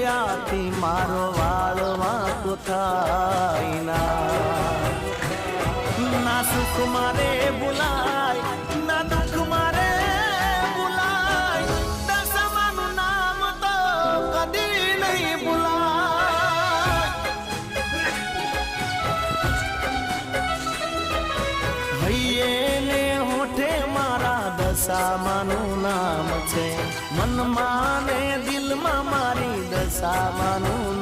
દયાથી મારો વાળવા તો થાય ના સુખ મારે ભૂલાય ના દુઃખ મારે ભૂલાય દશામાનું નામ તો કદી નહીં ભૂલાય હૈયે ને હોઠે મારા દશામાનું નામ છે મનમાં ને દિલમાં મારી દશામાનું